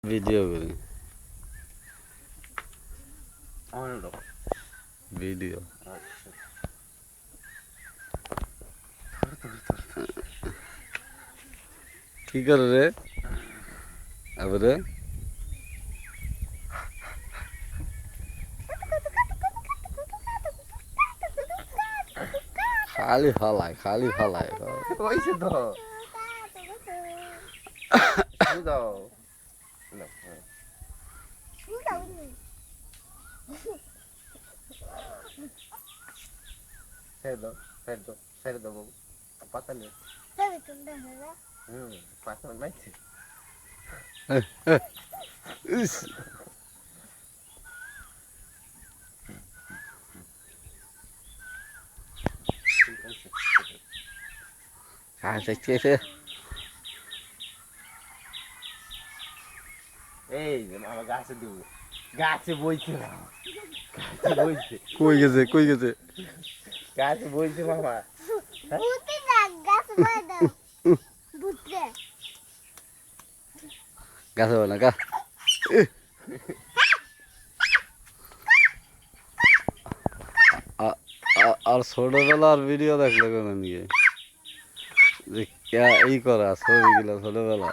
video করি video কি করে রে আবার খালি ফালাই কইছে তো দাও ছেড়ে দাও বাবু পাতা নেই পাতা নাইছে দেখতেছে এই মামা গাছে দিব গাছে বইছে কই গেছে গাছে বইছে মামা গাছে বলে গা আর ছোটবেলার ভিডিও দেখলে কেন নিয়ে যে এই করা ছবিগুলো ছোটবেলা